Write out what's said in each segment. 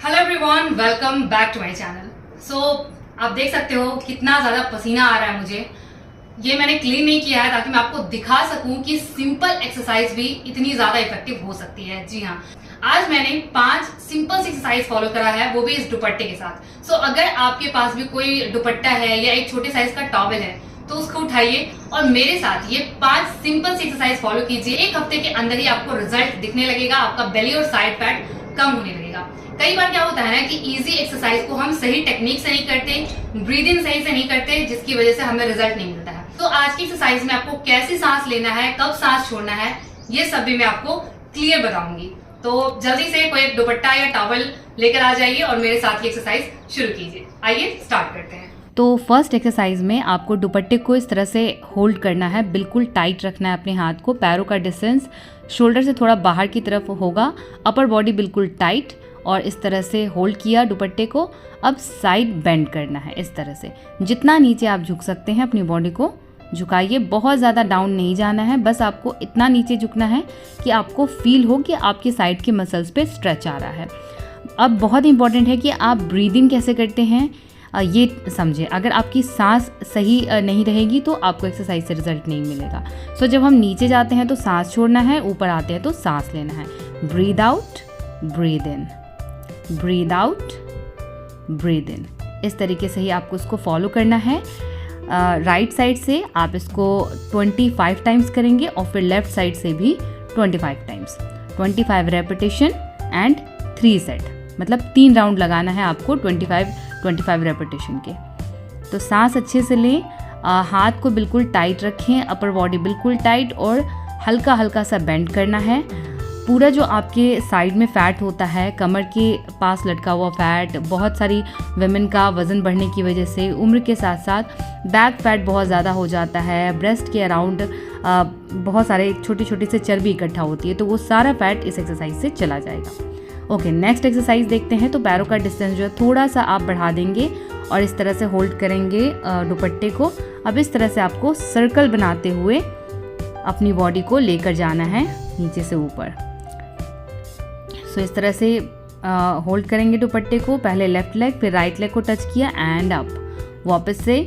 Hello everyone, welcome back to my channel. So आप देख सकते हो कितना ज़्यादा पसीना आ रहा है मुझे। ये मैंने क्लीन नहीं किया है ताकि मैं आपको दिखा सकूं कि सिंपल एक्सरसाइज भी इतनी ज़्यादा इफेक्टिव हो सकती है। जी हाँ, आज मैंने 5 सिंपल सी एक्सरसाइज फॉलो करा है, वो भी इस दुपट्टे के साथ। सो अगर आपके पास भी कोई दुपट्टा है या एक छोटे साइज का टॉवल है तो उसको उठाइए और मेरे साथ ये 5 सिंपल सी एक्सरसाइज फॉलो कीजिए। एक हफ्ते के अंदर ही आपको रिजल्ट दिखने लगेगा, आपका बेली और साइड फैट कम होने लगेगा। कई बार क्या होता है ना कि इजी एक्सरसाइज को हम सही टेक्निक से नहीं करते, ब्रीदिंग सही से नहीं करते, जिसकी वजह से हमें रिजल्ट नहीं मिलता है। तो आज की एक्सरसाइज में आपको कैसे सांस लेना है, कब सांस छोड़ना है, ये सब भी मैं आपको क्लियर बताऊंगी। तो जल्दी से कोई एक दुपट्टा या टॉवल लेकर आ जाइए और मेरे साथ ये एक्सरसाइज शुरू कीजिए। आइए स्टार्ट करते हैं। तो फर्स्ट एक्सरसाइज में आपको दुपट्टे को इस तरह से होल्ड करना है, बिल्कुल टाइट रखना है अपने हाथ को। पैरों का डिस्टेंस शोल्डर से थोड़ा बाहर की तरफ होगा, अपर बॉडी बिल्कुल टाइट और इस तरह से होल्ड किया दुपट्टे को। अब साइड बेंड करना है इस तरह से, जितना नीचे आप झुक सकते हैं अपनी बॉडी को झुकाइए। बहुत ज़्यादा डाउन नहीं जाना है, बस आपको इतना नीचे झुकना है कि आपको फील हो कि आपके साइड के मसल्स पे स्ट्रेच आ रहा है। अब बहुत इंपॉर्टेंट है कि आप ब्रीदिंग कैसे करते हैं ये समझें। अगर आपकी सांस सही नहीं रहेगी तो आपको एक्सरसाइज से रिजल्ट नहीं मिलेगा। सो जब हम नीचे जाते हैं तो सांस छोड़ना है, ऊपर आते हैं तो सांस लेना है। Breathe out, breathe in, breathe out, breathe in. इस तरीके से ही आपको इसको फॉलो करना है। राइट साइड से आप इसको 25 टाइम्स करेंगे और फिर लेफ्ट साइड से भी 25 टाइम्स। 25 रेपिटेशन एंड 3 सेट, मतलब 3 राउंड लगाना है आपको 25 रेपिटेशन के। तो सांस अच्छे से लें, हाथ को बिल्कुल टाइट रखें, अपर बॉडी बिल्कुल टाइट और हल्का हल्का सा बेंड करना है। पूरा जो आपके साइड में फ़ैट होता है, कमर के पास लटका हुआ फ़ैट, बहुत सारी वुमेन का वज़न बढ़ने की वजह से उम्र के साथ साथ बैक फैट बहुत ज़्यादा हो जाता है, ब्रेस्ट के अराउंड बहुत सारे छोटी छोटी से चर्बी इकट्ठा होती है, तो वो सारा फैट इस एक्सरसाइज से चला जाएगा। ओके, नेक्स्ट एक्सरसाइज देखते हैं। तो पैरों का डिस्टेंस जो है थोड़ा सा आप बढ़ा देंगे और इस तरह से होल्ड करेंगे दुपट्टे को। अब इस तरह से आपको सर्कल बनाते हुए अपनी बॉडी को लेकर जाना है नीचे से ऊपर। सो इस तरह से होल्ड करेंगे दुपट्टे को, पहले लेफ्ट लेग फिर राइट लेग को टच किया एंड अप, वापस से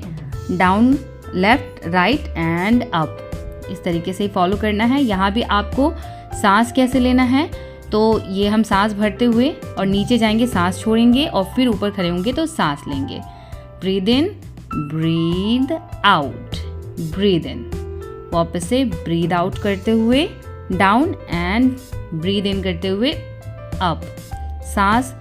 down, left right and up. इस तरीके से ही फॉलो करना है। यहाँ भी आपको सांस कैसे लेना है, तो ये हम सांस भरते हुए और नीचे जाएंगे, सांस छोड़ेंगे और फिर ऊपर खड़े होंगे तो सांस लेंगे। Breathe in, breathe out, breathe in, वापस से ब्रीद आउट करते हुए डाउन एंड ब्रीद इन करते हुए अप। सांस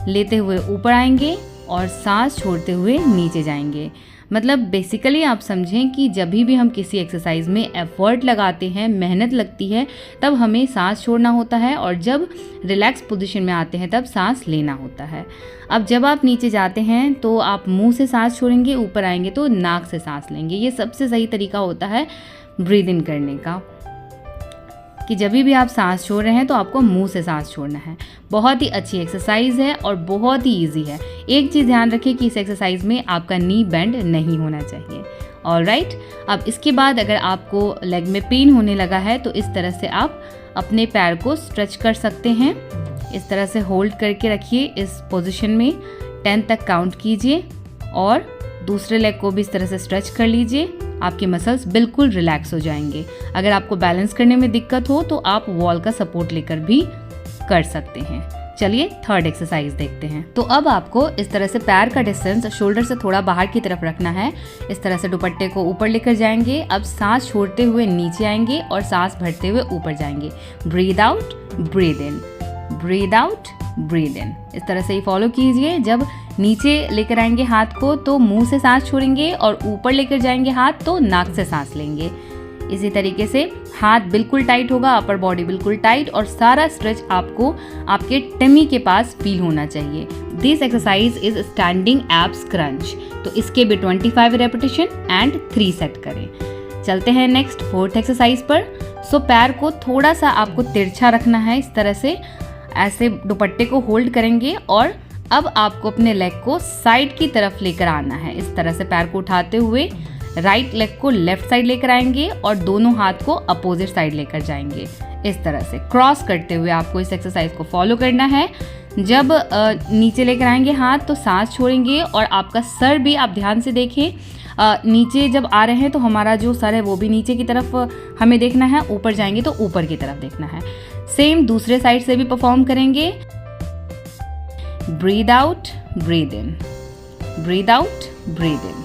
लेते हुए ऊपर आएंगे और सांस छोड़ते हुए नीचे जाएंगे। मतलब बेसिकली आप समझें कि जब भी हम किसी एक्सरसाइज में एफर्ट लगाते हैं, मेहनत लगती है, तब हमें सांस छोड़ना होता है और जब रिलैक्स पोजीशन में आते हैं तब सांस लेना होता है। अब जब आप नीचे जाते हैं तो आप मुंह से सांस छोड़ेंगे, ऊपर आएंगे तो नाक से सांस लेंगे। ये सबसे सही तरीका होता है ब्रीद इन करने का, कि जब भी आप सांस छोड़ रहे हैं तो आपको मुंह से सांस छोड़ना है। बहुत ही अच्छी एक्सरसाइज है और बहुत ही इजी है। एक चीज़ ध्यान रखें कि इस एक्सरसाइज में आपका नी बेंड नहीं होना चाहिए। ऑलराइट, अब इसके बाद अगर आपको लेग में पेन होने लगा है तो इस तरह से आप अपने पैर को स्ट्रेच कर सकते हैं। इस तरह से होल्ड करके रखिए इस पोजीशन में, 10 तक काउंट कीजिए और दूसरे लेग को भी इस तरह से स्ट्रेच कर लीजिए। आपके मसल्स बिल्कुल रिलैक्स हो जाएंगे। अगर आपको बैलेंस करने में दिक्कत हो तो आप वॉल का सपोर्ट लेकर भी कर सकते हैं। चलिए थर्ड एक्सरसाइज देखते हैं। तो अब आपको इस तरह से पैर का डिस्टेंस शोल्डर से थोड़ा बाहर की तरफ रखना है। इस तरह से दुपट्टे को ऊपर लेकर जाएंगे। अब सांस छोड़ते हुए नीचे आएंगे और सांस भरते हुए ऊपर जाएंगे। Breathe out, breathe in, breathe out, breathe in. इस तरह से ही फॉलो कीजिए। जब नीचे लेकर आएंगे हाथ को तो मुंह से सांस छोड़ेंगे और ऊपर लेकर जाएंगे हाथ तो नाक से सांस लेंगे। इसी तरीके से हाथ बिल्कुल टाइट होगा, अपर बॉडी बिल्कुल टाइट और सारा स्ट्रेच आपको आपके टमी के पास फील होना चाहिए। This exercise is standing abs crunch. तो इसके भी 25 रेपिटेशन एंड 3 सेट करें। चलते हैं नेक्स्ट 4th एक्सरसाइज पर। सो पैर को थोड़ा सा आपको तिरछा रखना है। इस तरह से ऐसे दुपट्टे को होल्ड करेंगे और अब आपको अपने लेग को साइड की तरफ लेकर आना है। इस तरह से पैर को उठाते हुए राइट लेग को लेफ्ट साइड लेकर आएंगे और दोनों हाथ को अपोजिट साइड लेकर जाएंगे। इस तरह से क्रॉस करते हुए आपको इस एक्सरसाइज को फॉलो करना है। जब नीचे लेकर आएंगे हाथ तो सांस छोड़ेंगे और आपका सर भी आप ध्यान से देखें, नीचे जब आ रहे हैं तो हमारा जो सर है वो भी नीचे की तरफ हमें देखना है, ऊपर जाएंगे तो ऊपर की तरफ देखना है। सेम दूसरे साइड से भी परफॉर्म करेंगे। Breathe out, breathe in, breathe out, breathe in,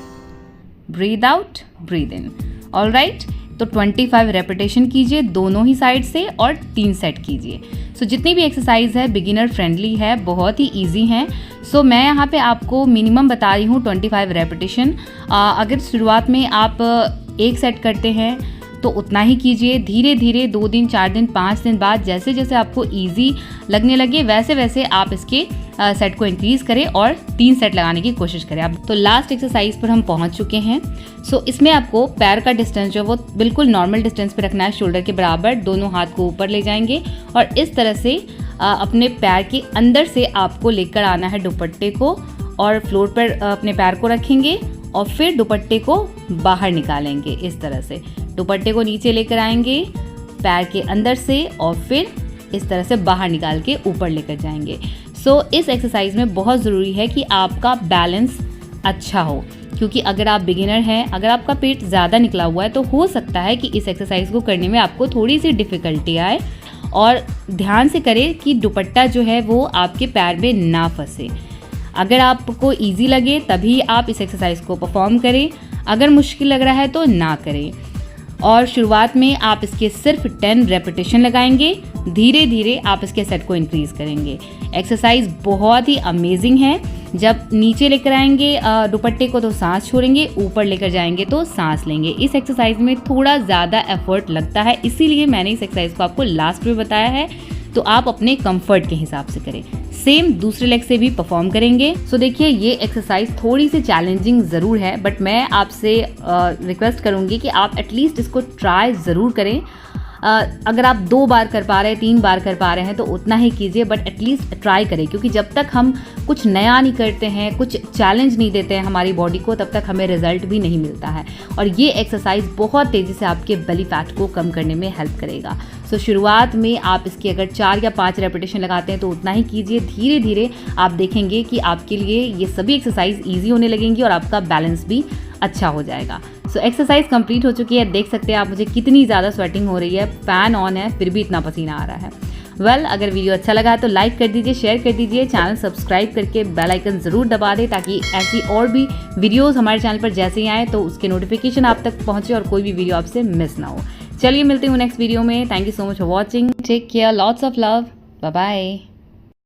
breathe out, breathe in. Alright, तो 25 रेपिटेशन कीजिए दोनों ही साइड से और 3 सेट कीजिए। सो जितनी भी एक्सरसाइज है बिगिनर फ्रेंडली है, बहुत ही इजी हैं। सो मैं यहाँ पे आपको मिनिमम बता रही हूँ 25 रेपिटेशन। अगर शुरुआत में आप 1 सेट करते हैं तो उतना ही कीजिए। धीरे धीरे 2 दिन, 4 दिन, 5 दिन बाद जैसे जैसे आपको इजी लगने लगे वैसे वैसे आप इसके सेट को इंक्रीज़ करें और 3 सेट लगाने की कोशिश करें आप। तो लास्ट एक्सरसाइज पर हम पहुंच चुके हैं। सो इसमें आपको पैर का डिस्टेंस जो वो बिल्कुल नॉर्मल डिस्टेंस पे रखना है, शोल्डर के बराबर। दोनों हाथ को ऊपर ले जाएंगे और इस तरह से अपने पैर के अंदर से आपको लेकर आना है दुपट्टे को और फ्लोर पर अपने पैर को रखेंगे और फिर दुपट्टे को बाहर निकालेंगे। इस तरह से दुपट्टे को नीचे लेकर आएंगे पैर के अंदर से और फिर इस तरह से बाहर निकाल के ऊपर लेकर जाएंगे। सो इस एक्सरसाइज में बहुत ज़रूरी है कि आपका बैलेंस अच्छा हो, क्योंकि अगर आप बिगिनर हैं, अगर आपका पेट ज़्यादा निकला हुआ है तो हो सकता है कि इस एक्सरसाइज को करने में आपको थोड़ी सी डिफ़िकल्टी आए। और ध्यान से करें कि दुपट्टा जो है वो आपके पैर में ना फंसे। अगर आपको इजी लगे तभी आप इस एक्सरसाइज को परफॉर्म करें, अगर मुश्किल लग रहा है तो ना करें। और शुरुआत में आप इसके सिर्फ 10 रेपिटेशन लगाएंगे, धीरे धीरे आप इसके सेट को इंक्रीज़ करेंगे। एक्सरसाइज बहुत ही अमेजिंग है। जब नीचे लेकर आएंगे दुपट्टे को तो सांस छोड़ेंगे, ऊपर लेकर जाएंगे तो सांस लेंगे। इस एक्सरसाइज में थोड़ा ज़्यादा एफर्ट लगता है, इसीलिए मैंने इस एक्सरसाइज को आपको लास्ट में बताया है। तो आप अपने कंफर्ट के हिसाब से करें। सेम दूसरे लेग से भी परफॉर्म करेंगे। सो देखिए, ये एक्सरसाइज थोड़ी सी चैलेंजिंग ज़रूर है, बट मैं आपसे रिक्वेस्ट करूँगी कि आप एटलीस्ट इसको ट्राई ज़रूर करें। अगर आप 2 बार कर पा रहे हैं, 3 बार कर पा रहे हैं तो उतना ही कीजिए, बट एटलीस्ट ट्राई करें, क्योंकि जब तक हम कुछ नया नहीं करते हैं, कुछ चैलेंज नहीं देते हैं हमारी बॉडी को, तब तक हमें रिजल्ट भी नहीं मिलता है। और ये एक्सरसाइज बहुत तेज़ी से आपके बेली फैट को कम करने में हेल्प करेगा। सो शुरुआत में आप इसकी अगर 4 या 5 रेपिटेशन लगाते हैं तो उतना ही कीजिए। धीरे धीरे आप देखेंगे कि आपके लिए ये सभी एक्सरसाइज ईजी होने लगेंगी और आपका बैलेंस भी अच्छा हो जाएगा। सो एक्सरसाइज कंप्लीट हो चुकी है। देख सकते हैं आप मुझे कितनी ज़्यादा स्वेटिंग हो रही है, फ़ैन ऑन है फिर भी इतना पसीना आ रहा है। वेल, अगर वीडियो अच्छा लगा तो लाइक कर दीजिए, शेयर कर दीजिए, चैनल सब्सक्राइब करके बेल आइकन ज़रूर दबा दें ताकि ऐसी और भी वीडियोज़ हमारे चैनल पर जैसे ही आए तो उसके नोटिफिकेशन आप तक पहुँचे और कोई भी वीडियो आपसे मिस ना हो। चलिए मिलते हूँ नेक्स्ट वीडियो में। Thank you so much for watching. Take care, lots of love, bye bye.